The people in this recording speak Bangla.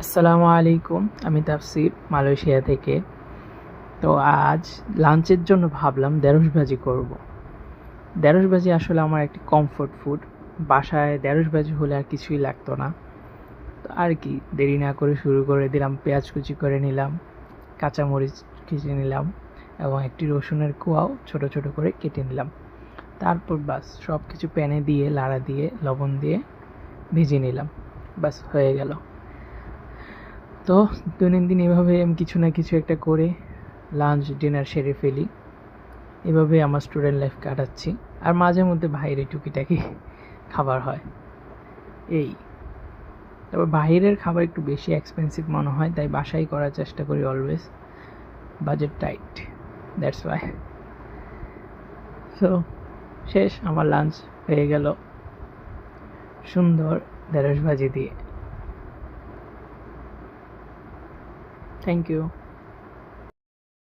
আসসালামু আলাইকুম, আমি তাফসির মালয়েশিয়া থেকে। তো আজ লাঞ্চের জন্য ভাবলাম ঢেঁড়স ভাজি করব। ঢেঁড়স ভাজি আসলে আমার একটি কমফোর্ট ফুড। বাসায় ঢেঁড়স ভাজি হলে আর কিছুই লাগতো না। তো আর কি, দেরি না করে শুরু করে দিলাম। পেঁয়াজ কুচি করে নিলাম, কাঁচামরিচ কেটে নিলাম এবং একটি রসুনের কোয়াও ছোট ছোট করে কেটে নিলাম। তারপর বাস সব কিছু প্যানে দিয়ে লাড়া দিয়ে লবণ দিয়ে ভেজে নিলাম। বাস হয়ে গেল। তো দৈনন্দিন এভাবে আমি কিছু না কিছু একটা করে লাঞ্চ ডিনার সেরে ফেলি। এভাবে আমার স্টুডেন্ট লাইফ কাটাচ্ছি। আর মাঝে মধ্যে বাইরে টুকিটাকি খাবার হয় এই। তবে বাইরের খাবার একটু বেশি এক্সপেন্সিভ মনে হয়, তাই বাসায় করার চেষ্টা করি always. Budget tight, that's why. So শেষ, আমার লাঞ্চ হয়ে গেল সুন্দর ঢেঁড়স ভাজি দিয়ে। Thank you.